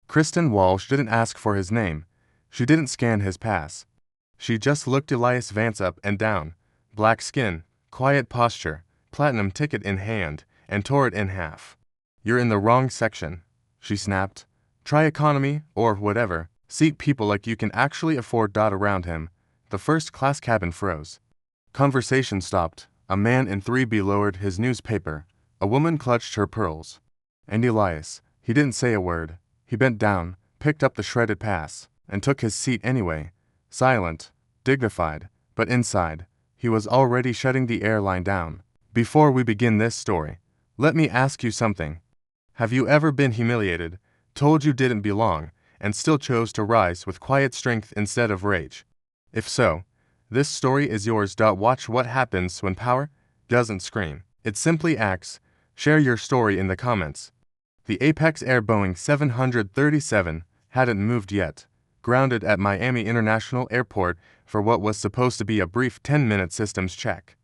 Kristen Walsh didn't ask for his name. She didn't scan his pass. She just looked Elias Vance up and down. Black skin, quiet posture, platinum ticket in hand, and tore it in half. "You're in the wrong section," she snapped. "Try economy, or whatever. Seat people like you can actually afford." Around him, the first-class cabin froze. Conversation stopped. A man in 3B lowered his newspaper. A woman clutched her pearls. And Elias, he didn't say a word. He bent down, picked up the shredded pass, and took his seat anyway. Silent, dignified, but inside, he was already shutting the airline down. "Before we begin this story, let me ask you something. Have you ever been humiliated, told you didn't belong, and still chose to rise with quiet strength instead of rage? If so, this story is yours. Watch what happens when power doesn't scream. It simply acts. Share your story in the comments." The Apex Air Boeing 737 hadn't moved yet, grounded at Miami International Airport for what was supposed to be a brief 10-minute systems check.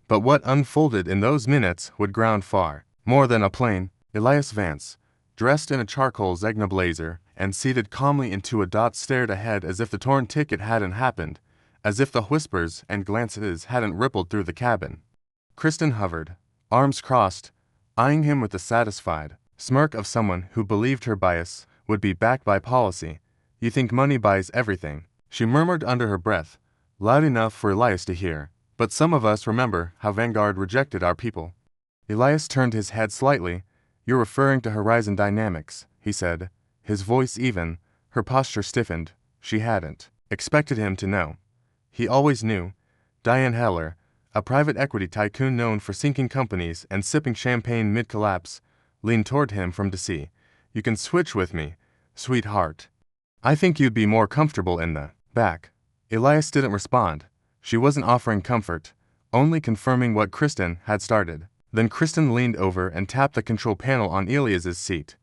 But what unfolded in those minutes would ground far more than a plane. Elias Vance, dressed in a charcoal Zegna blazer and seated calmly into a dot, stared ahead as if the torn ticket hadn't happened, as if the whispers and glances hadn't rippled through the cabin. Kristen hovered, arms crossed, eyeing him with the satisfied smirk of someone who believed her bias would be backed by policy. "You think money buys everything," she murmured under her breath, loud enough for Elias to hear. "But some of us remember how Vanguard rejected our people." Elias turned his head slightly. "You're referring to Horizon Dynamics," he said, his voice even. Her posture stiffened. She hadn't expected him to know. He always knew. Diane Heller, a private equity tycoon known for sinking companies and sipping champagne mid-collapse, leaned toward him from DC. "You can switch with me, sweetheart. I think you'd be more comfortable in the back." Elias didn't respond. She wasn't offering comfort, only confirming what Kristen had started. Then Kristen leaned over and tapped the control panel on Elias's seat.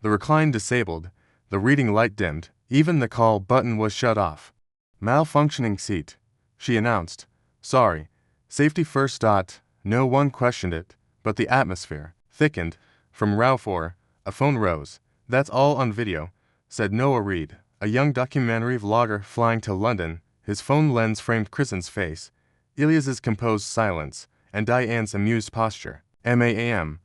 The recline disabled, the reading light dimmed, even the call button was shut off. "Malfunctioning seat," she announced. "Sorry. Safety first." No one questioned it, but the atmosphere thickened. From row 4, a phone rose. "That's all on video," said Noah Reed, a young documentary vlogger flying to London. His phone lens framed Kristen's face, Elias's composed silence, and Diane's amused posture. "Ma'am,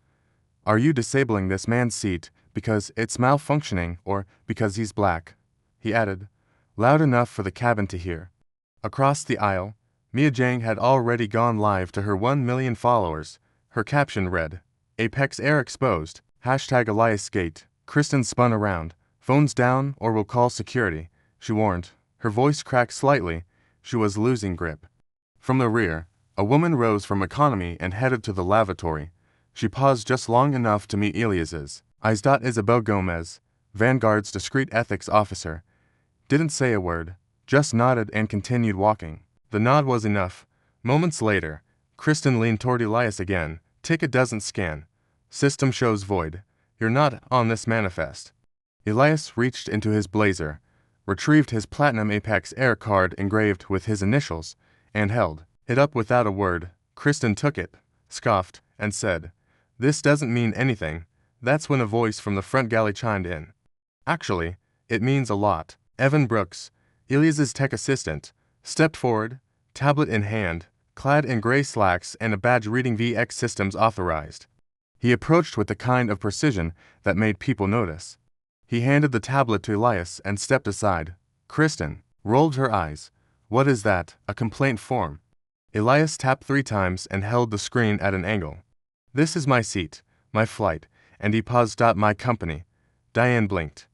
are you disabling this man's seat because it's malfunctioning or because he's black?" he added, loud enough for the cabin to hear. Across the aisle, Mia Jang had already gone live to her 1 million followers. Her caption read, "Apex Air exposed, #EliasGate." Kristen spun around. "Phones down or we'll call security," she warned. Her voice cracked slightly. She was losing grip. From the rear, a woman rose from economy and headed to the lavatory. She paused just long enough to meet Elias's eyes. Isabel Gomez, Vanguard's discreet ethics officer, didn't say a word, just nodded and continued walking. The nod was enough. Moments later, Kristen leaned toward Elias again. "Ticket doesn't scan. System shows void. You're not on this manifest." Elias reached into his blazer, retrieved his platinum Apex Air card engraved with his initials, and held it up without a word. Kristen took it, scoffed, and said, "This doesn't mean anything." That's when a voice from the front galley chimed in. "Actually, it means a lot." Evan Brooks, Elias's tech assistant, stepped forward, tablet in hand, clad in gray slacks and a badge reading VX Systems Authorized. He approached with the kind of precision that made people notice. He handed the tablet to Elias and stepped aside. Kristen rolled her eyes. "What is that, a complaint form?" Elias tapped 3 times and held the screen at an angle. "This is my seat, my flight," and he paused. "My company." Diane blinked.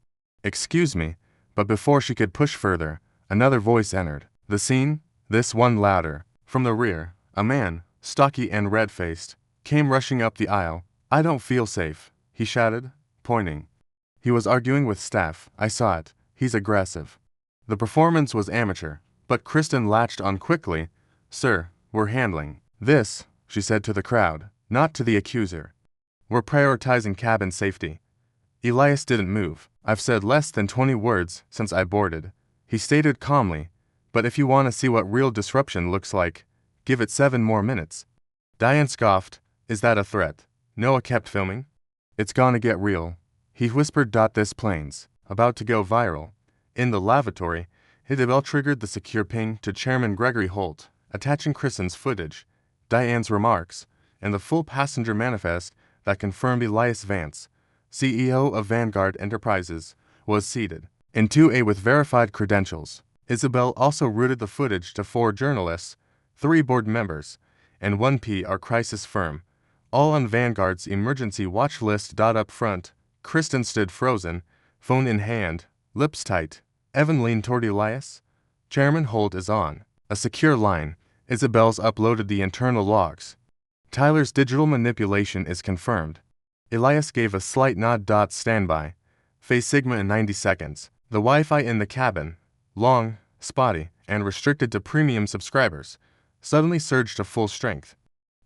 "Excuse me," but before she could push further, another voice entered the scene, this one louder. From the rear, a man, stocky and red-faced, came rushing up the aisle. "I don't feel safe," he shouted, pointing. He was arguing with staff. "I saw it. He's aggressive." The performance was amateur, but Kristen latched on quickly. "Sir, we're handling this," she said to the crowd, not to the accuser. "We're prioritizing cabin safety." Elias didn't move. "I've said less than 20 words since I boarded," he stated calmly, "but if you want to see what real disruption looks like, give it 7 more minutes." Diane scoffed. "Is that a threat?" Noah kept filming. "It's gonna get real," he whispered. "This plane's about to go viral. In the lavatory, the bell triggered the secure ping to Chairman Gregory Holt, attaching Kristen's footage, Diane's remarks, and the full passenger manifest that confirmed Elias Vance, CEO of Vanguard Enterprises, was seated in 2A with verified credentials. Isabel also routed the footage to 4 journalists, 3 board members, and 1 PR crisis firm, all on Vanguard's emergency watch list. Up front, Kristen stood frozen, phone in hand, lips tight. Evan leaned toward Elias. Chairman Holt is on a secure line. Isabel's uploaded the internal logs. Tyler's digital manipulation is confirmed. Elias gave a slight nod. Standby. Phase Sigma in 90 seconds. The Wi-Fi in the cabin, long, spotty, and restricted to premium subscribers, suddenly surged to full strength.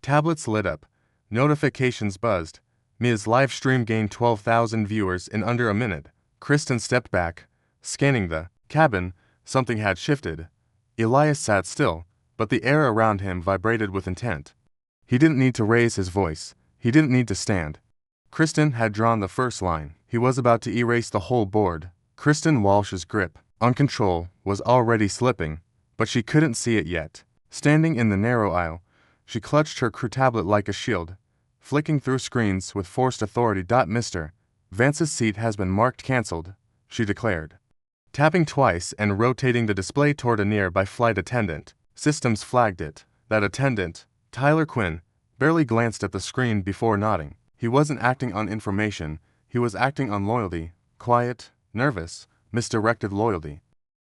Tablets lit up. Notifications buzzed. Mia's live stream gained 12,000 viewers in under a minute. Kristen stepped back, scanning the cabin. Something had shifted. Elias sat still, but the air around him vibrated with intent. He didn't need to raise his voice. He didn't need to stand. Kristen had drawn the first line. He was about to erase the whole board. Kristen Walsh's grip on control was already slipping, but she couldn't see it yet. Standing in the narrow aisle, she clutched her crew tablet like a shield, flicking through screens with forced authority. Mr. Vance's seat has been marked cancelled, she declared, tapping twice and rotating the display toward a nearby flight attendant. Systems flagged it. That attendant, Tyler Quinn, barely glanced at the screen before nodding. He wasn't acting on information, he was acting on loyalty, quiet, nervous, misdirected loyalty.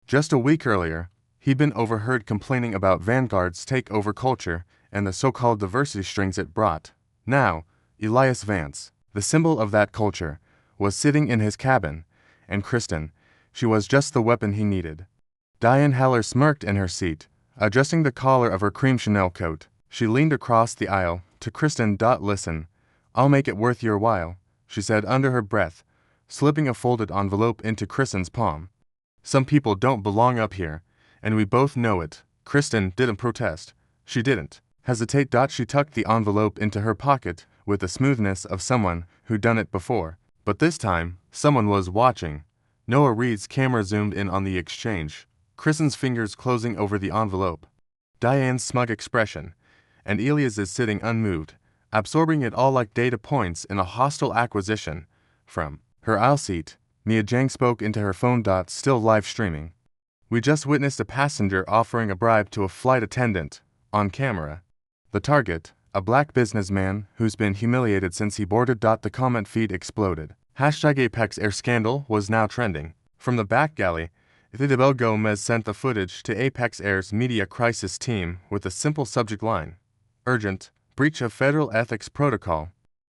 Just a week earlier, he'd been overheard complaining about Vanguard's takeover culture and the so-called diversity strings it brought. Now, Elias Vance, the symbol of that culture, was sitting in his cabin, and Kristen, she was just the weapon he needed. Diane Haller smirked in her seat, adjusting the collar of her cream Chanel coat. She leaned across the aisle to Kristen. Listen, I'll make it worth your while, she said under her breath, slipping a folded envelope into Kristen's palm. Some people don't belong up here, and we both know it. Kristen didn't protest. She didn't hesitate. She tucked the envelope into her pocket with the smoothness of someone who'd done it before. But this time, someone was watching. Noah Reed's camera zoomed in on the exchange, Kristen's fingers closing over the envelope. Diane's smug expression, and Elias's sitting unmoved, absorbing it all like data points in a hostile acquisition. From her aisle seat, Mia Jang spoke into her phone. Still live streaming. We just witnessed a passenger offering a bribe to a flight attendant, on camera. The target, a black businessman who's been humiliated since he boarded. The comment feed exploded. #Apex Air scandal was now trending. From the back galley, Isabel Gomez sent the footage to Apex Air's media crisis team with a simple subject line: urgent, breach of federal ethics protocol.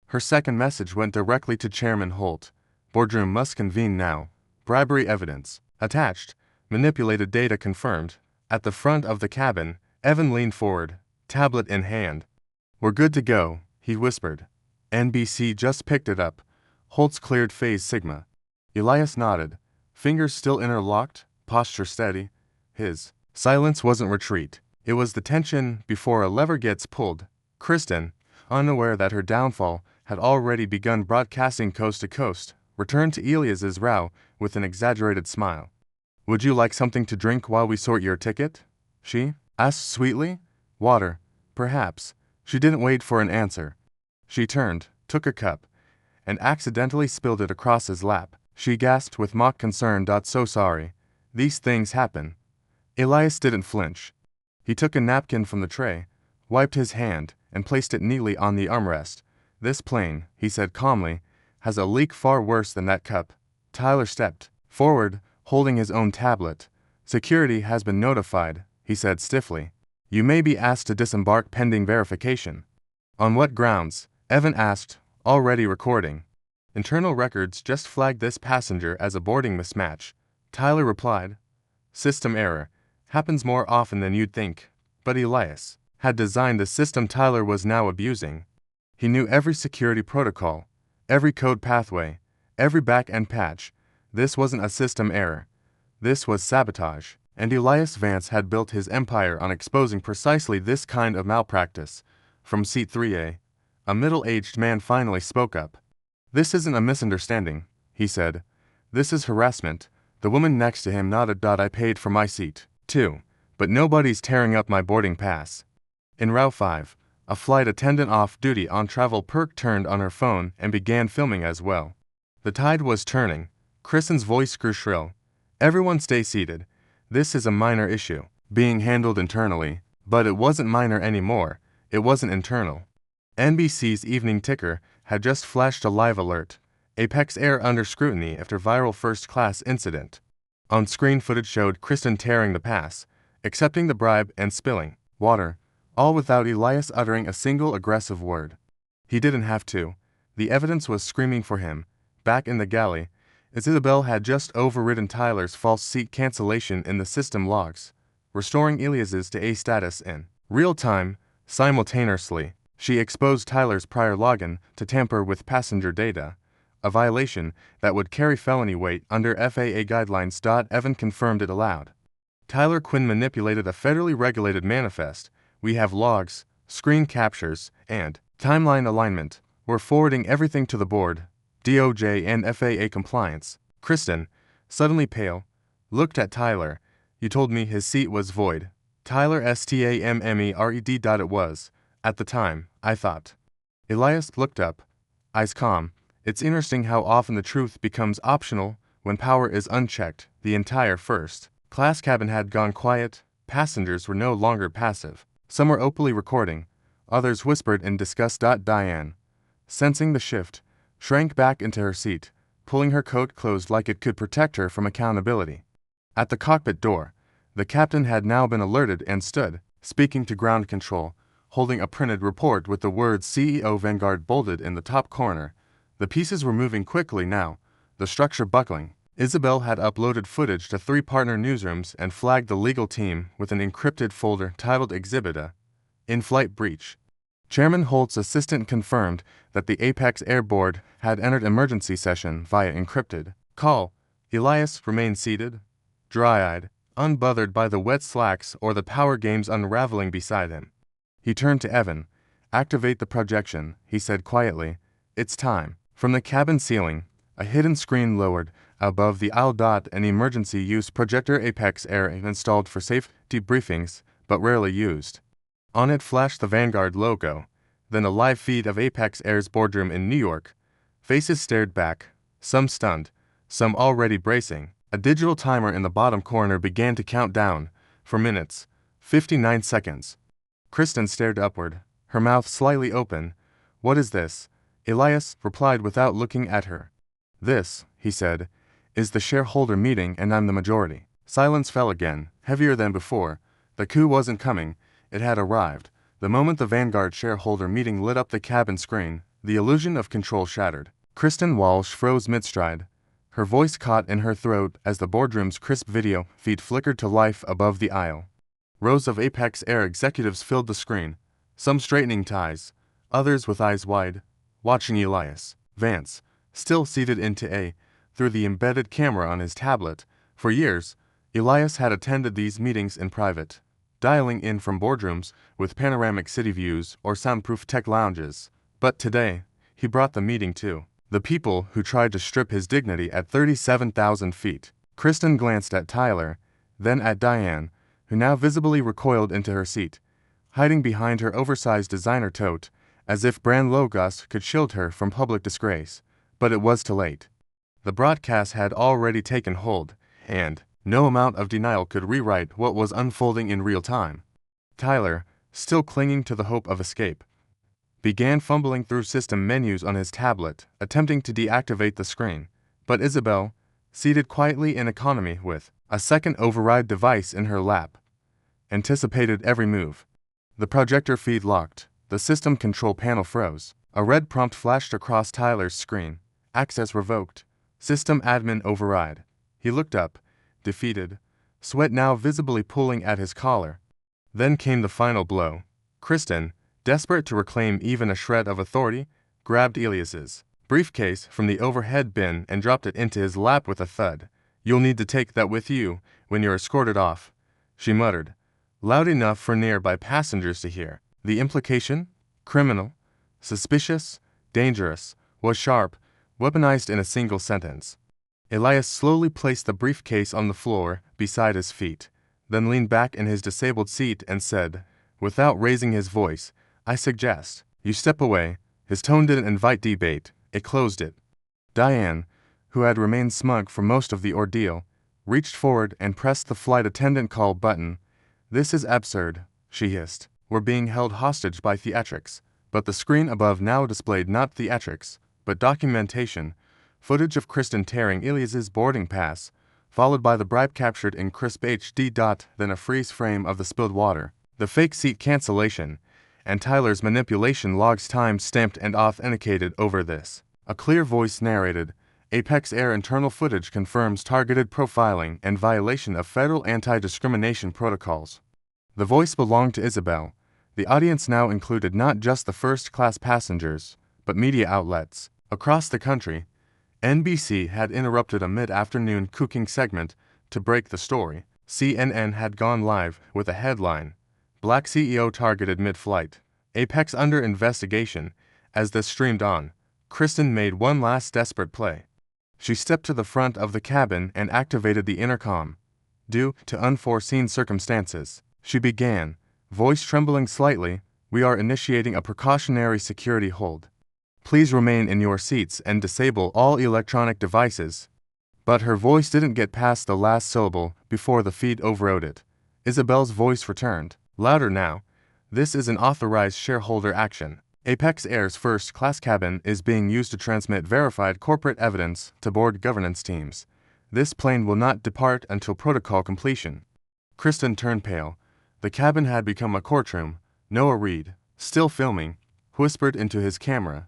Her second message went directly to Chairman Holt. Boardroom must convene now. Bribery evidence attached. Manipulated data confirmed. At the front of the cabin, Evan leaned forward, tablet in hand. We're good to go, he whispered. NBC just picked it up. Holt's cleared. Phase Sigma. Elias nodded, fingers still interlocked, posture steady. His silence wasn't retreat. It was the tension before a lever gets pulled. Kristen, unaware that her downfall had already begun broadcasting coast to coast, returned to Elias's brow with an exaggerated smile. Would you like something to drink while we sort your ticket? She asked sweetly. Water, perhaps. She didn't wait for an answer. She turned, took a cup, and accidentally spilled it across his lap. She gasped with mock concern. So sorry. These things happen. Elias didn't flinch. He took a napkin from the tray, wiped his hand, and placed it neatly on the armrest. This plane, he said calmly, has a leak far worse than that cup. Tyler stepped forward, holding his own tablet. Security has been notified, he said stiffly. You may be asked to disembark pending verification. On what grounds? Evan asked, already recording. Internal records just flagged this passenger as a boarding mismatch. Tyler replied. System error. Happens more often than you'd think. But Elias had designed the system Tyler was now abusing. He knew every security protocol, every code pathway, every back-end patch. This wasn't a system error. This was sabotage. And Elias Vance had built his empire on exposing precisely this kind of malpractice. From seat 3A, a middle-aged man finally spoke up. This isn't a misunderstanding, he said. This is harassment. The woman next to him nodded. I paid for my seat, too. But nobody's tearing up my boarding pass. In row 5, a flight attendant off duty on travel perk turned on her phone and began filming as well. The tide was turning. Kristen's voice grew shrill. Everyone stay seated. This is a minor issue, being handled internally. But it wasn't minor anymore. It wasn't internal. NBC's evening ticker had just flashed a live alert. Apex Air under scrutiny after viral first-class incident. On-screen footage showed Kristen tearing the pass, accepting the bribe and spilling water, all without Elias uttering a single aggressive word. He didn't have to. The evidence was screaming for him. Back in the galley, Isabel had just overridden Tyler's false seat cancellation in the system logs, restoring Elias's to A status in real time. Simultaneously, she exposed Tyler's prior login to tamper with passenger data, a violation that would carry felony weight under FAA guidelines. Evan confirmed it aloud. Tyler Quinn manipulated a federally regulated manifest. We have logs, screen captures, and timeline alignment. We're forwarding everything to the board, DOJ and FAA compliance. Kristen, suddenly pale, looked at Tyler. You told me his seat was void. Tyler STAMMERED. It was. At the time, I thought. Elias looked up, eyes calm. It's interesting how often the truth becomes optional when power is unchecked. The entire first-class cabin had gone quiet. Passengers were no longer passive. Some were openly recording. Others whispered in disgust. Diane, sensing the shift, shrank back into her seat, pulling her coat closed like it could protect her from accountability. At the cockpit door, the captain had now been alerted and stood, speaking to ground control, holding a printed report with the words CEO Vanguard bolded in the top corner. The pieces were moving quickly now, the structure buckling. Isabel had uploaded footage to 3 partner newsrooms and flagged the legal team with an encrypted folder titled Exhibit A. In-flight breach. Chairman Holt's assistant confirmed that the Apex Air Board had entered emergency session via encrypted call. Elias remained seated, dry-eyed, unbothered by the wet slacks or the power games unraveling beside him. He turned to Evan. Activate the projection, he said quietly. It's time. From the cabin ceiling, a hidden screen lowered above the aisle. An emergency use projector Apex Air installed for safety briefings, but rarely used. On it flashed the Vanguard logo, then a live feed of Apex Air's boardroom in New York. Faces stared back, some stunned, some already bracing. A digital timer in the bottom corner began to count down. 4 minutes, 59 seconds. Kristen stared upward, her mouth slightly open. What is this? Elias replied without looking at her. This, he said, is the shareholder meeting and I'm the majority. Silence fell again, heavier than before. The coup wasn't coming, it had arrived. The moment the Vanguard shareholder meeting lit up the cabin screen, the illusion of control shattered. Kristen Walsh froze mid-stride. Her voice caught in her throat as the boardroom's crisp video feed flickered to life above the aisle. Rows of Apex Air executives filled the screen, some straightening ties, others with eyes wide, watching Elias Vance, still seated into A, through the embedded camera on his tablet. For years, Elias had attended these meetings in private, dialing in from boardrooms with panoramic city views or soundproof tech lounges. But today, he brought the meeting to the people who tried to strip his dignity at 37,000 feet. Kristen glanced at Tyler, then at Diane, who now visibly recoiled into her seat, hiding behind her oversized designer tote, as if brand logos could shield her from public disgrace. But it was too late. The broadcast had already taken hold, and no amount of denial could rewrite what was unfolding in real time. Tyler, still clinging to the hope of escape, began fumbling through system menus on his tablet, attempting to deactivate the screen. But Isabel, seated quietly in economy with a second override device in her lap, anticipated every move. The projector feed locked. The system control panel froze. A red prompt flashed across Tyler's screen. Access revoked. System admin override. He looked up, defeated, sweat now visibly pooling at his collar. Then came the final blow. Kristen, desperate to reclaim even a shred of authority, grabbed Elias's briefcase from the overhead bin and dropped it into his lap with a thud. You'll need to take that with you when you're escorted off, she muttered, loud enough for nearby passengers to hear. The implication, criminal, suspicious, dangerous, was sharp, weaponized in a single sentence. Elias slowly placed the briefcase on the floor beside his feet, then leaned back in his disabled seat and said, without raising his voice, I suggest you step away. His tone didn't invite debate, it closed it. Diane, who had remained smug for most of the ordeal, reached forward and pressed the flight attendant call button. This is absurd, she hissed. We're being held hostage by theatrics. But the screen above now displayed not theatrics, but documentation, footage of Kristen tearing Elias's boarding pass, followed by the bribe captured in crisp HD. Then a freeze frame of the spilled water, the fake seat cancellation, and Tyler's manipulation logs time-stamped and authenticated over this. A clear voice narrated, Apex Air internal footage confirms targeted profiling and violation of federal anti-discrimination protocols. The voice belonged to Isabel. The audience now included not just the first-class passengers, but media outlets. Across the country, NBC had interrupted a mid-afternoon cooking segment to break the story. CNN had gone live with a headline, Black CEO targeted mid-flight. Apex under investigation. As this streamed on, Kristen made one last desperate play. She stepped to the front of the cabin and activated the intercom. Due to unforeseen circumstances, she began, voice trembling slightly, we are initiating a precautionary security hold. Please remain in your seats and disable all electronic devices. But her voice didn't get past the last syllable before the feed overrode it. Isabel's voice returned, louder now. This is an authorized shareholder action. Apex Air's first-class cabin is being used to transmit verified corporate evidence to board governance teams. This plane will not depart until protocol completion. Kristen turned pale. The cabin had become a courtroom. Noah Reed, still filming, whispered into his camera.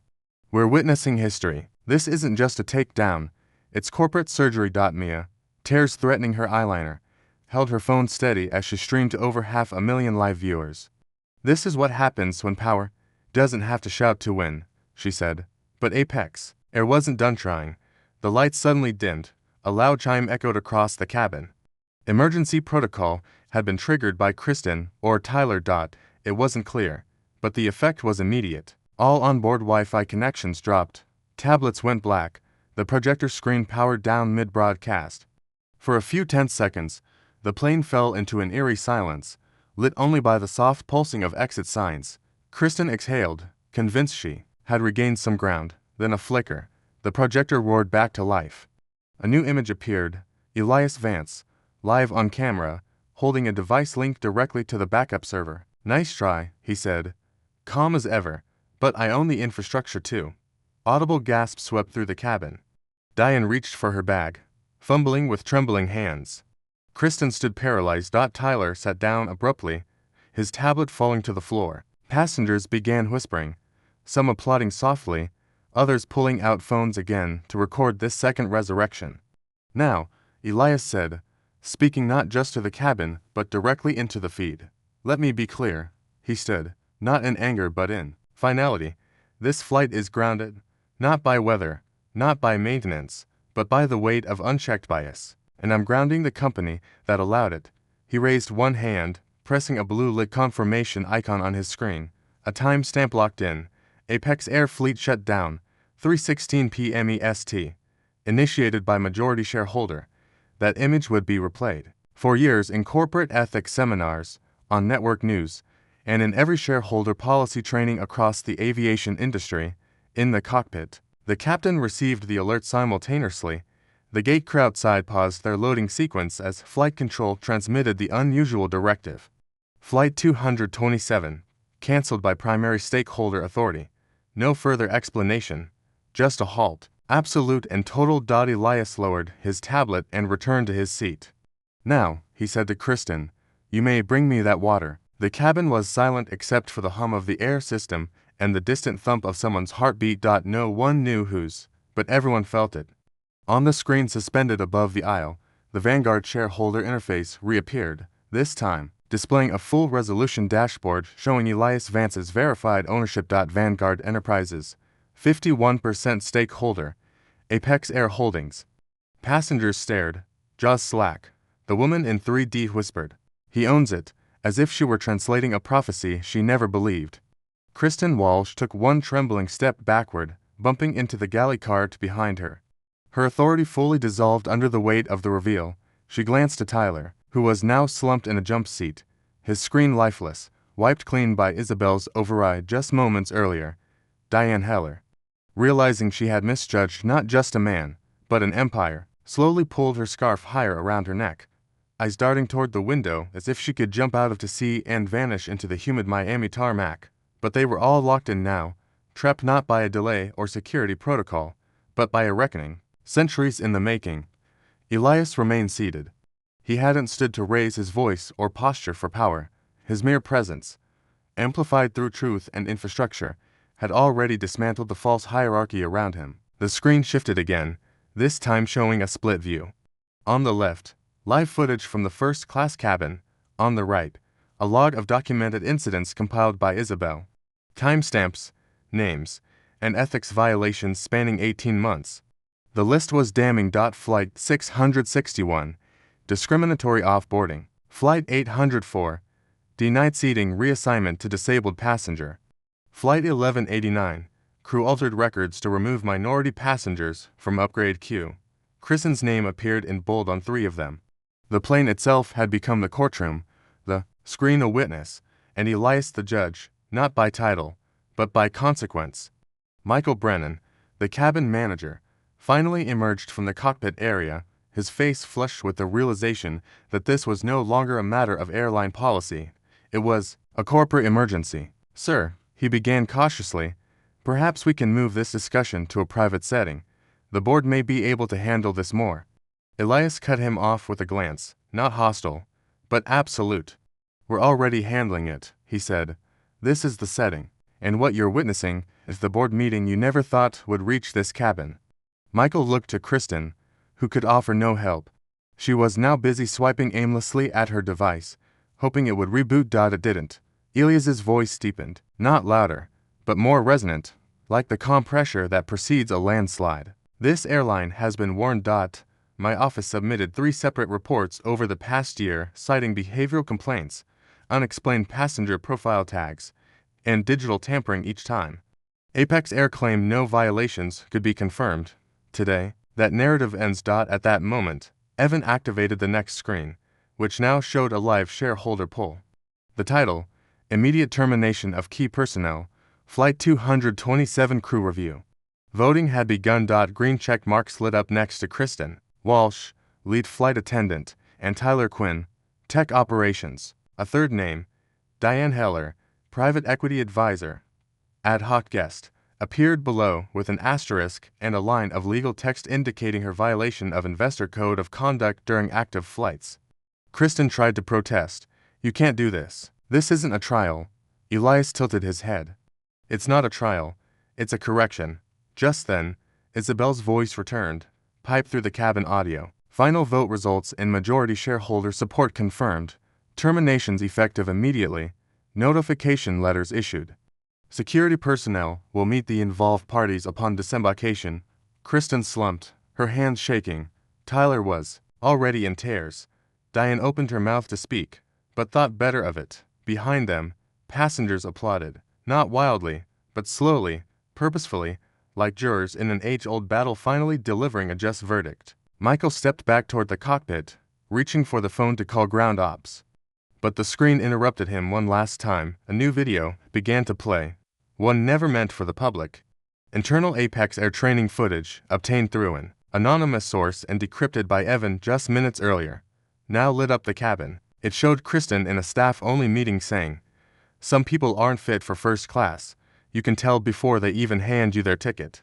We're witnessing history. This isn't just a takedown. It's corporate surgery. Mia, tears threatening her eyeliner, held her phone steady as she streamed to over 500,000 live viewers. This is what happens when power doesn't have to shout to win, she said. But Apex Air wasn't done trying. The lights suddenly dimmed. A loud chime echoed across the cabin. Emergency protocol had been triggered by Kristen or Tyler. It wasn't clear, but the effect was immediate. All onboard Wi-Fi connections dropped. Tablets went black. The projector screen powered down mid-broadcast. For a few tense seconds, the plane fell into an eerie silence, lit only by the soft pulsing of exit signs. Kristen exhaled, convinced she had regained some ground. Then a flicker. The projector roared back to life. A new image appeared. Elias Vance, live on camera, holding a device linked directly to the backup server. Nice try, he said. Calm as ever. But I own the infrastructure too. Audible gasps swept through the cabin. Diane reached for her bag, fumbling with trembling hands. Kristen stood paralyzed. Tyler sat down abruptly, his tablet falling to the floor. Passengers began whispering, some applauding softly, others pulling out phones again to record this second resurrection. Now, Elias said, speaking not just to the cabin but directly into the feed. Let me be clear, he stood, not in anger but in finality. This flight is grounded, not by weather, not by maintenance, but by the weight of unchecked bias. And I'm grounding the company that allowed it. He raised one hand, pressing a blue-lit confirmation icon on his screen. A timestamp locked in. Apex Air Fleet shut down. 3:16 p.m. EST. Initiated by majority shareholder. That image would be replayed. For years in corporate ethics seminars, on network news, and in every shareholder policy training across the aviation industry, in the cockpit, the captain received the alert simultaneously. The gate crew outside paused their loading sequence as flight control transmitted the unusual directive. Flight 227, cancelled by primary stakeholder authority. No further explanation, just a halt. Absolute and total. Elias lowered his tablet and returned to his seat. Now, he said to Kristen, you may bring me that water. The cabin was silent except for the hum of the air system and the distant thump of someone's heartbeat. No one knew whose, but everyone felt it. On the screen suspended above the aisle, the Vanguard shareholder interface reappeared, this time displaying a full-resolution dashboard showing Elias Vance's verified ownership. Vanguard Enterprises, 51% stakeholder, Apex Air Holdings. Passengers stared, jaws slack. The woman in 3D whispered, he owns it, as if she were translating a prophecy she never believed. Kristen Walsh took one trembling step backward, bumping into the galley cart behind her. Her authority fully dissolved under the weight of the reveal. She glanced at Tyler, who was now slumped in a jump seat, his screen lifeless, wiped clean by Isabel's override just moments earlier. Diane Heller, realizing she had misjudged not just a man, but an empire, slowly pulled her scarf higher around her neck, eyes darting toward the window as if she could jump out of to sea and vanish into the humid Miami tarmac. But they were all locked in now, trapped not by a delay or security protocol, but by a reckoning, centuries in the making. Elias remained seated. He hadn't stood to raise his voice or posture for power. His mere presence, amplified through truth and infrastructure, had already dismantled the false hierarchy around him. The screen shifted again, this time showing a split view. On the left, live footage from the first-class cabin. On the right, a log of documented incidents compiled by Isabel. Timestamps, names, and ethics violations spanning 18 months. The list was damning. Flight 661, discriminatory offboarding. Flight 804, denied seating reassignment to disabled passenger. Flight 1189, crew altered records to remove minority passengers from upgrade queue. Kristen's name appeared in bold on 3 of them. The plane itself had become the courtroom, the screen a witness, and Elias the judge, not by title, but by consequence. Michael Brennan, the cabin manager, finally emerged from the cockpit area, his face flushed with the realization that this was no longer a matter of airline policy. It was a corporate emergency. "Sir," he began cautiously, "perhaps we can move this discussion to a private setting. The board may be able to handle this more." Elias cut him off with a glance, not hostile, but absolute. "We're already handling it," he said. "This is the setting, and what you're witnessing is the board meeting you never thought would reach this cabin." Michael looked to Kristen, who could offer no help. She was now busy swiping aimlessly at her device, hoping it would reboot. It didn't. Elias's voice deepened, not louder, but more resonant, like the calm pressure that precedes a landslide. "This airline has been warned. My office submitted 3 separate reports over the past year citing behavioral complaints, unexplained passenger profile tags, and digital tampering each time. Apex Air claimed no violations could be confirmed. Today, that narrative ends. At that moment, Evan activated the next screen, which now showed a live shareholder poll. The title, Immediate Termination of Key Personnel, Flight 227 Crew Review. Voting had begun. Green check marks lit up next to Kristen Walsh, lead flight attendant, and Tyler Quinn, tech operations. A third name, Diane Heller, private equity advisor, ad hoc guest, appeared below with an asterisk and a line of legal text indicating her violation of investor code of conduct during active flights. Kristen tried to protest. "You can't do this. This isn't a trial." Elias tilted his head. "It's not a trial. It's a correction." Just then, Isabel's voice returned, piped through the cabin audio. "Final vote results in majority shareholder support confirmed. Terminations effective immediately. Notification letters issued. Security personnel will meet the involved parties upon disembarkation." Kristen slumped, her hands shaking. Tyler was already in tears. Diane opened her mouth to speak, but thought better of it. Behind them, passengers applauded, not wildly, but slowly, purposefully, like jurors in an age-old battle finally delivering a just verdict. Michael stepped back toward the cockpit, reaching for the phone to call ground ops. But the screen interrupted him one last time. A new video began to play, one never meant for the public. Internal Apex Air training footage obtained through an anonymous source and decrypted by Evan just minutes earlier. Now lit up the cabin. It showed Kristen in a staff-only meeting saying, "Some people aren't fit for first class. You can tell before they even hand you their ticket."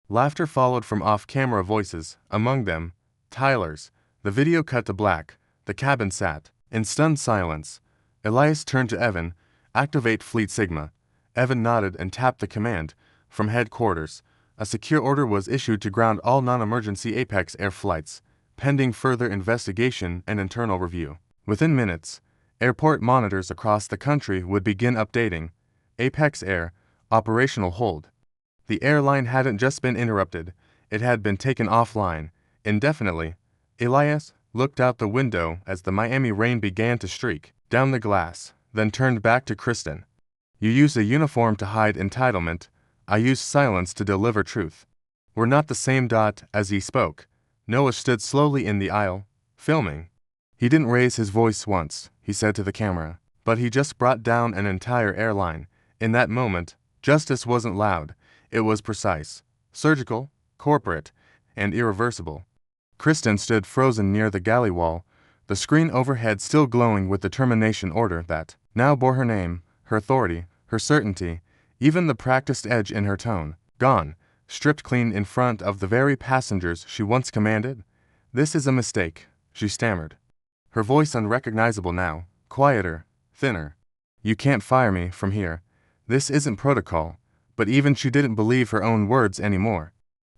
Laughter followed from off-camera voices, among them Tyler's. The video cut to black. The cabin sat in stunned silence. Elias turned to Evan. "Activate Fleet Sigma." Evan nodded and tapped the command. From headquarters, a secure order was issued to ground all non-emergency Apex Air flights, pending further investigation and internal review. Within minutes, airport monitors across the country would begin updating. Apex Air, operational hold. The airline hadn't just been interrupted, it had been taken offline, indefinitely. Elias looked out the window as the Miami rain began to streak down the glass, then turned back to Kristen. "You used a uniform to hide entitlement. I used silence to deliver truth. were not the same. As he spoke, Noah stood slowly in the aisle, filming. He didn't raise his voice once, he said to the camera, but he just brought down an entire airline. In that moment, justice wasn't loud, it was precise, surgical, corporate, and irreversible. Kristen stood frozen near the galley wall, the screen overhead still glowing with the termination order that now bore her name, her authority, her certainty, even the practiced edge in her tone. Gone, stripped clean in front of the very passengers she once commanded. "This is a mistake," she stammered. Her voice unrecognizable now, quieter, thinner. "You can't fire me from here. This isn't protocol." But even she didn't believe her own words anymore.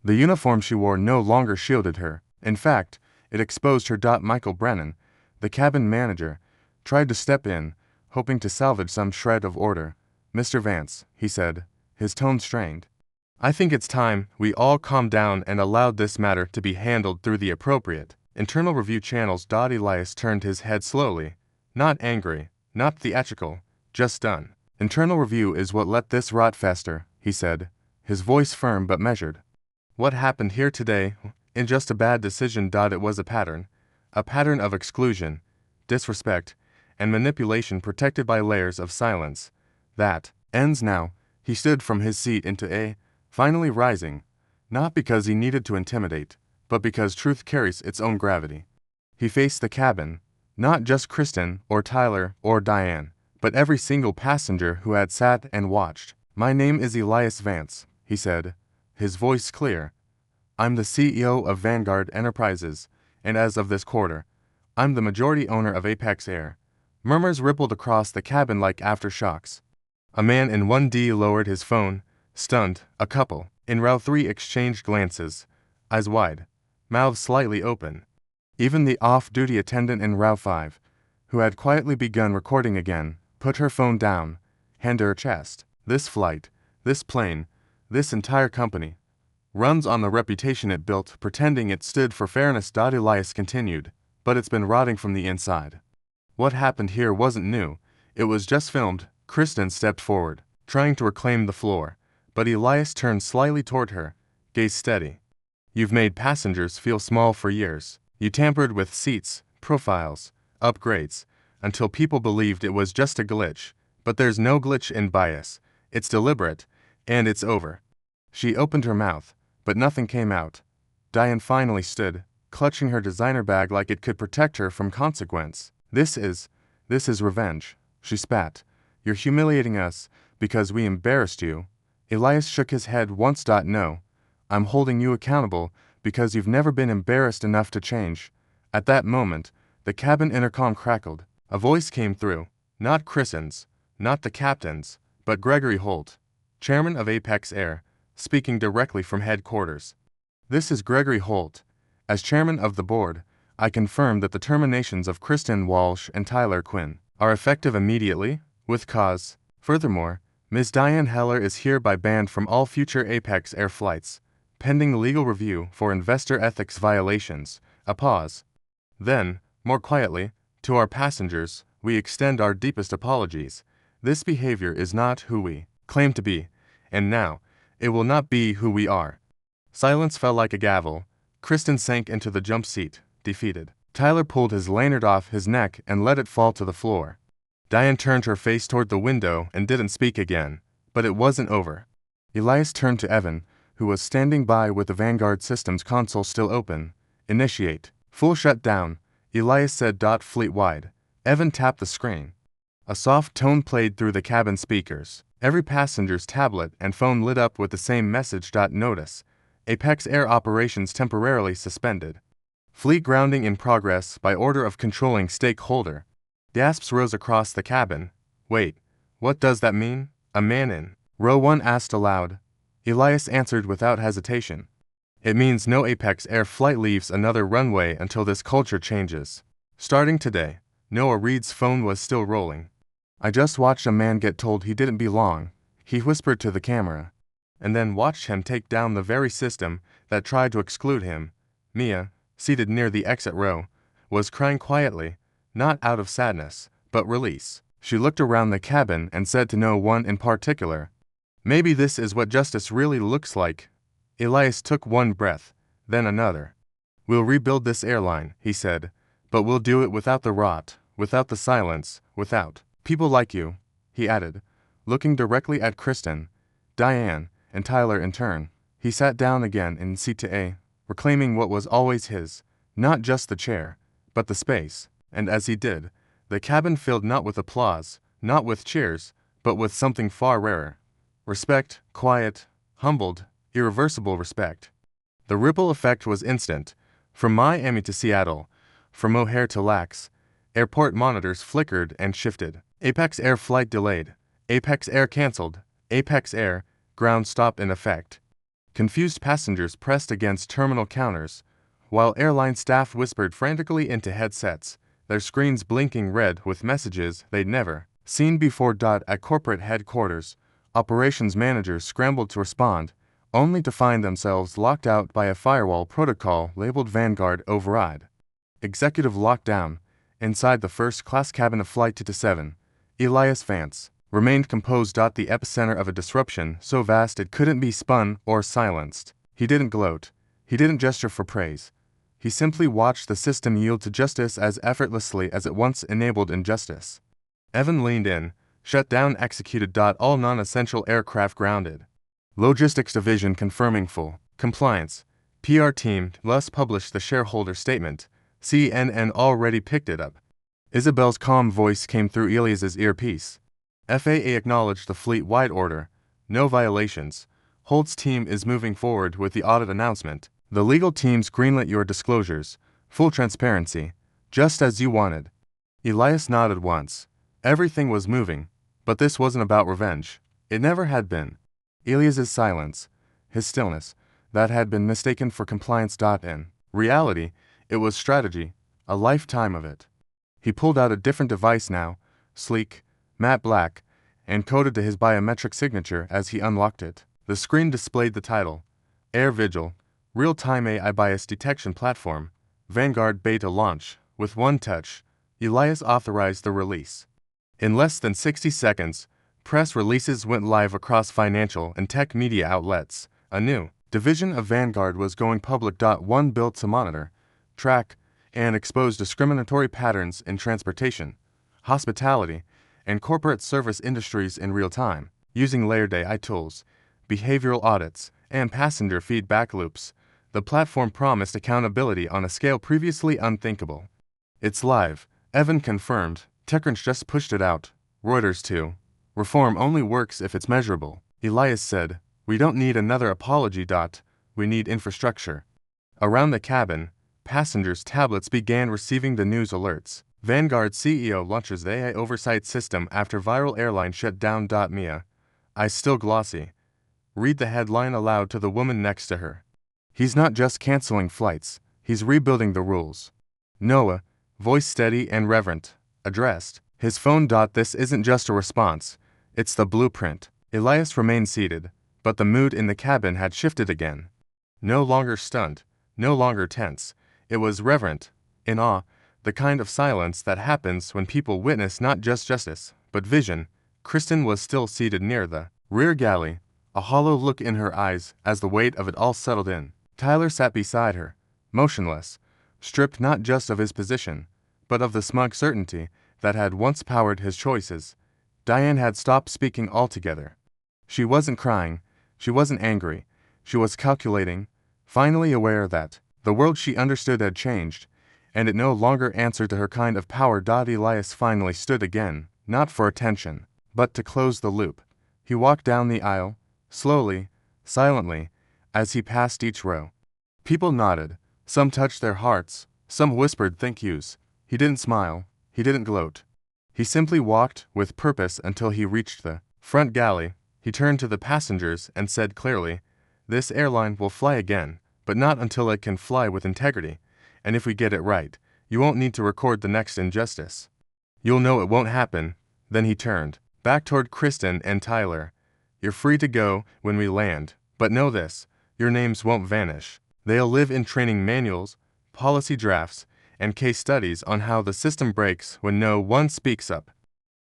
The uniform she wore no longer shielded her. In fact, it exposed her. Michael Brennan, the cabin manager, tried to step in, hoping to salvage some shred of order. "Mr. Vance," he said, his tone strained. "I think it's time we all calm down and allowed this matter to be handled through the appropriate internal review channels." Elias turned his head slowly. Not angry, not theatrical, just done. "Internal review is what let this rot fester," he said, his voice firm but measured. "What happened here today isn't just a bad decision. It was a pattern of exclusion, disrespect, and manipulation protected by layers of silence. That ends now." He stood from his seat into a, finally rising, not because he needed to intimidate, but because truth carries its own gravity. He faced the cabin, not just Kristen or Tyler or Diane, but every single passenger who had sat and watched. "My name is Elias Vance," he said, his voice clear. "I'm the CEO of Vanguard Enterprises, and as of this quarter, I'm the majority owner of Apex Air." Murmurs rippled across the cabin like aftershocks. A man in 1D lowered his phone, stunned. A couple in row 3 exchanged glances, eyes wide, mouths slightly open. Even the off-duty attendant in row 5, who had quietly begun recording again, put her phone down, hand to her chest. "This flight, this plane, this entire company runs on the reputation it built pretending it stood for fairness." Elias continued, "But it's been rotting from the inside. What happened here wasn't new, it was just filmed." Kristen stepped forward, trying to reclaim the floor, but Elias turned slightly toward her, gaze steady. "You've made passengers feel small for years. You tampered with seats, profiles, upgrades, until people believed it was just a glitch. But there's no glitch in bias. It's deliberate, and it's over." She opened her mouth, but nothing came out. Diane finally stood, clutching her designer bag like it could protect her from consequence. This is revenge," she spat. "You're humiliating us because we embarrassed you." Elias shook his head once. "No, I'm holding you accountable because you've never been embarrassed enough to change." At that moment, the cabin intercom crackled. A voice came through, not Kristen's, not the captain's, but Gregory Holt, chairman of Apex Air, speaking directly from headquarters. "This is Gregory Holt. As chairman of the board, I confirm that the terminations of Kristen Walsh and Tyler Quinn are effective immediately, with cause. Furthermore, Ms. Diane Heller is hereby banned from all future Apex Air flights, pending legal review for investor ethics violations." A pause. Then, more quietly, "To our passengers, we extend our deepest apologies. This behavior is not who we claim to be, and now, it will not be who we are." Silence fell like a gavel. Kristen sank into the jump seat, defeated. Tyler pulled his lanyard off his neck and let it fall to the floor. Diane turned her face toward the window and didn't speak again. But it wasn't over. Elias turned to Evan, who was standing by with the Vanguard Systems console still open. "Initiate. Full shutdown," Elias said. Fleet-wide. Evan tapped the screen. A soft tone played through the cabin speakers. Every passenger's tablet and phone lit up with the same message. Notice: Apex Air operations temporarily suspended. Fleet grounding in progress by order of controlling stakeholder. Gasps rose across the cabin. "Wait, what does that mean?" a man in row 1 asked aloud. Elias answered without hesitation. "It means no Apex Air flight leaves another runway until this culture changes. Starting today." Noah Reed's phone was still rolling. "I just watched a man get told he didn't belong," he whispered to the camera, "and then watched him take down the very system that tried to exclude him." Mia, seated near the exit row, was crying quietly, not out of sadness, but release. She looked around the cabin and said to no one in particular, "Maybe this is what justice really looks like." Elias took one breath, then another. We'll rebuild this airline, he said, but we'll do it without the rot, without the silence, without people like you, he added, looking directly at Kristen, Diane, and Tyler in turn. He sat down again in seat A, reclaiming what was always his, not just the chair, but the space, and as he did, the cabin filled not with applause, not with cheers, but with something far rarer. Respect, quiet, humbled, irreversible respect. The ripple effect was instant. From Miami to Seattle, from O'Hare to Lax, airport monitors flickered and shifted. Apex Air flight delayed. Apex Air cancelled. Apex Air, ground stop in effect. Confused passengers pressed against terminal counters, while airline staff whispered frantically into headsets, their screens blinking red with messages they'd never seen before. At corporate headquarters, operations managers scrambled to respond, only to find themselves locked out by a firewall protocol labeled Vanguard Override. Executive lockdown. Inside the first-class cabin of Flight 227, Elias Vance remained composed. The epicenter of a disruption so vast it couldn't be spun or silenced. He didn't gloat. He didn't gesture for praise. He simply watched the system yield to justice as effortlessly as it once enabled injustice. Evan leaned in, shut down, executed. All non-essential aircraft grounded. Logistics division confirming full compliance. PR team thus published the shareholder statement. CNN already picked it up. Isabel's calm voice came through Elias's earpiece. FAA acknowledged the fleet-wide order. No violations. Holt's team is moving forward with the audit announcement. The legal teams greenlit your disclosures. Full transparency. Just as you wanted. Elias nodded once. Everything was moving, but this wasn't about revenge. It never had been. Elias's silence, his stillness, that had been mistaken for compliance. In reality, it was strategy, a lifetime of it. He pulled out a different device now, sleek, matte black, and coded to his biometric signature as he unlocked it. The screen displayed the title, Air Vigil, Real-Time AI Bias Detection Platform, Vanguard Beta Launch. With one touch, Elias authorized the release. In less than 60 seconds, press releases went live across financial and tech media outlets. A new division of Vanguard was going public. One built to monitor, track, and expose discriminatory patterns in transportation, hospitality, and corporate service industries in real time, using layered AI tools, behavioral audits, and passenger feedback loops. The platform promised accountability on a scale previously unthinkable. It's live, Evan confirmed. TechCrunch just pushed it out. Reuters too. Reform only works if it's measurable. Elias said, we don't need another apology. We need infrastructure. Around the cabin, passengers' tablets began receiving the news alerts. Vanguard CEO launches the AI oversight system after viral airline shut down. Mia. Eyes still glossy. Read the headline aloud to the woman next to her. He's not just canceling flights, he's rebuilding the rules. Noah, voice steady and reverent, addressed his phone. This isn't just a response, it's the blueprint. Elias remained seated, but the mood in the cabin had shifted again. No longer stunned, no longer tense. It was reverent, in awe, the kind of silence that happens when people witness not just justice, but vision. Kristen was still seated near the rear galley, a hollow look in her eyes as the weight of it all settled in. Tyler sat beside her, motionless, stripped not just of his position, but of the smug certainty that had once powered his choices. Diane had stopped speaking altogether. She wasn't crying, she wasn't angry, she was calculating, finally aware that the world she understood had changed, and it no longer answered to her kind of power. Elias finally stood again, not for attention, but to close the loop. He walked down the aisle, slowly, silently, as he passed each row. People nodded, some touched their hearts, some whispered thank yous. He didn't smile, he didn't gloat. He simply walked with purpose until he reached the front galley. He turned to the passengers and said clearly, this airline will fly again, but not until it can fly with integrity, and if we get it right, you won't need to record the next injustice. You'll know it won't happen. Then he turned back toward Kristen and Tyler. You're free to go when we land, but know this, your names won't vanish. They'll live in training manuals, policy drafts, and case studies on how the system breaks when no one speaks up.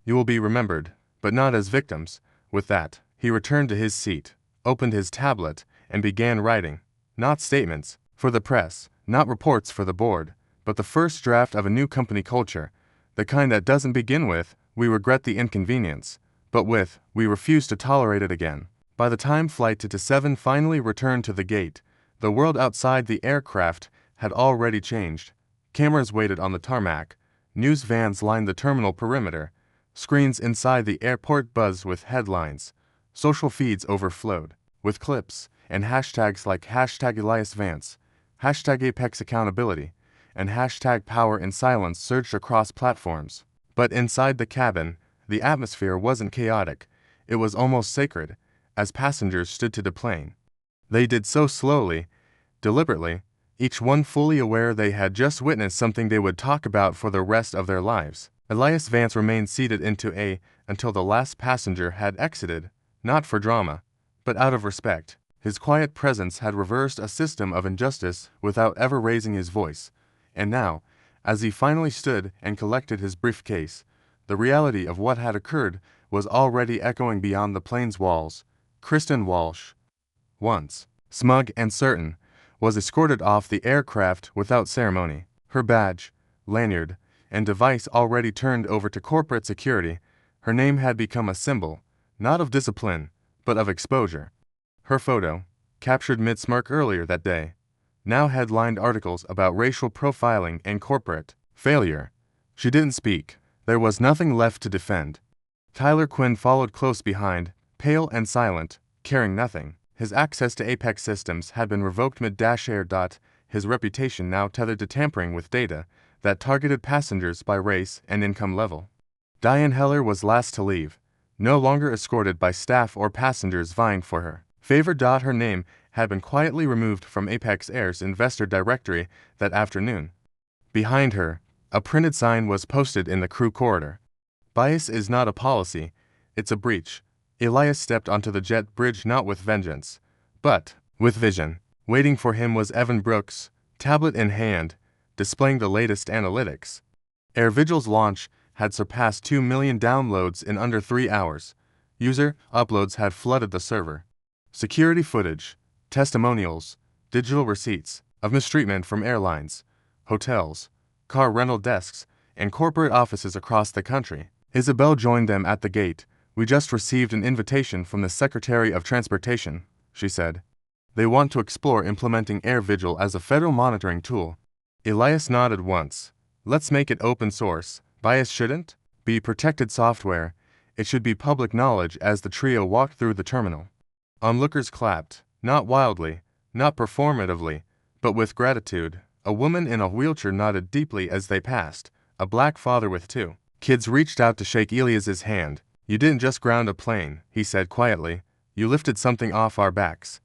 You will be remembered, but not as victims. With that, he returned to his seat, opened his tablet, and began writing. Not statements for the press, not reports for the board, but the first draft of a new company culture, the kind that doesn't begin with, "We regret the inconvenience," but with, "We refuse to tolerate it again." By the time Flight 7 finally returned to the gate, the world outside the aircraft had already changed. Cameras waited on the tarmac, news vans lined the terminal perimeter, screens inside the airport buzzed with headlines, social feeds overflowed with clips and hashtags like #EliasVance, #Apex Accountability, and #Power in Silence surged across platforms. But inside the cabin, the atmosphere wasn't chaotic, it was almost sacred, as passengers stood to deplane. They did so slowly, deliberately, each one fully aware they had just witnessed something they would talk about for the rest of their lives. Elias Vance remained seated into A until the last passenger had exited, not for drama, but out of respect. His quiet presence had reversed a system of injustice without ever raising his voice, and now, as he finally stood and collected his briefcase, the reality of what had occurred was already echoing beyond the plane's walls. Kristen Walsh, once smug and certain, was escorted off the aircraft without ceremony. Her badge, lanyard, and device already turned over to corporate security, her name had become a symbol, not of discipline, but of exposure. Her photo, captured mid-smirk earlier that day, now headlined articles about racial profiling and corporate failure. She didn't speak. There was nothing left to defend. Tyler Quinn followed close behind, pale and silent, caring nothing. His access to Apex systems had been revoked mid-air. His reputation now tethered to tampering with data that targeted passengers by race and income level. Diane Heller was last to leave, no longer escorted by staff or passengers vying for her favor. Her name had been quietly removed from Apex Air's investor directory that afternoon. Behind her, a printed sign was posted in the crew corridor. "Bias is not a policy, it's a breach." Elias stepped onto the jet bridge not with vengeance, but with vision. Waiting for him was Evan Brooks, tablet in hand, displaying the latest analytics. AirVigil's launch had surpassed 2 million downloads in under 3 hours. User uploads had flooded the server. Security footage, testimonials, digital receipts of mistreatment from airlines, hotels, car rental desks, and corporate offices across the country. Isabel joined them at the gate. "We just received an invitation from the Secretary of Transportation," she said. "They want to explore implementing AirVigil as a federal monitoring tool." Elias nodded once. "Let's make it open source. Bias shouldn't be protected software. It should be public knowledge." As the trio walked through the terminal, onlookers clapped, not wildly, not performatively, but with gratitude. A woman in a wheelchair nodded deeply as they passed. A black father with 2 kids reached out to shake Elias's hand. "You didn't just ground a plane," he said quietly. "You lifted something off our backs."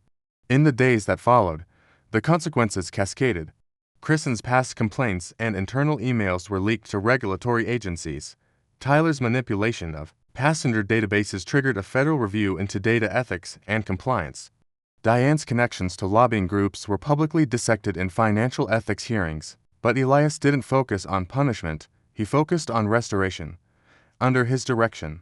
In the days that followed, the consequences cascaded. Kristen's past complaints and internal emails were leaked to regulatory agencies. Tyler's manipulation of passenger databases triggered a federal review into data ethics and compliance. Diane's connections to lobbying groups were publicly dissected in financial ethics hearings. But Elias didn't focus on punishment, he focused on restoration. Under his direction,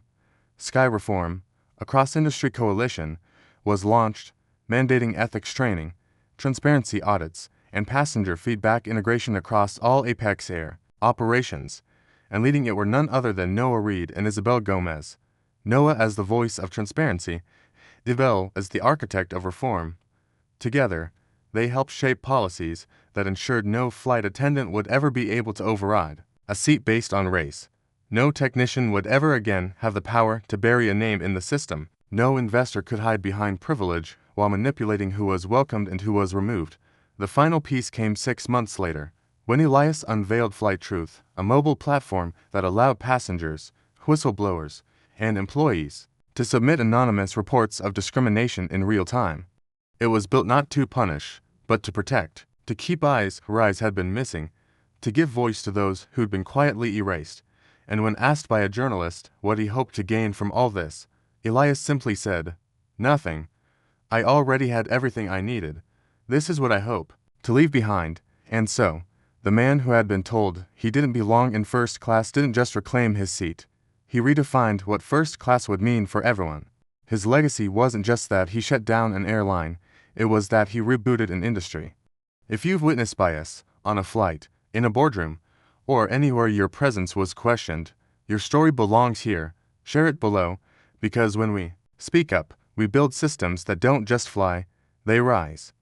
Sky Reform, a cross-industry coalition, was launched, mandating ethics training, transparency audits, and passenger feedback integration across all Apex Air operations, and leading it were none other than Noah Reed and Isabel Gomez. Noah as the voice of transparency, Isabel as the architect of reform. Together, they helped shape policies that ensured no flight attendant would ever be able to override a seat based on race. No technician would ever again have the power to bury a name in the system. No investor could hide behind privilege while manipulating who was welcomed and who was removed. The final piece came 6 months later, when Elias unveiled Flight Truth, a mobile platform that allowed passengers, whistleblowers, and employees to submit anonymous reports of discrimination in real time. It was built not to punish, but to protect, to keep eyes whose eyes had been missing, to give voice to those who'd been quietly erased. And when asked by a journalist what he hoped to gain from all this, Elias simply said, "Nothing. I already had everything I needed. This is what I hope to leave behind." And so, the man who had been told he didn't belong in first class didn't just reclaim his seat. He redefined what first class would mean for everyone. His legacy wasn't just that he shut down an airline, It was that he rebooted an industry. If you've witnessed bias, on a flight, in a boardroom, or anywhere your presence was questioned, your story belongs here. Share it below, because when we speak up, we build systems that don't just fly, they rise.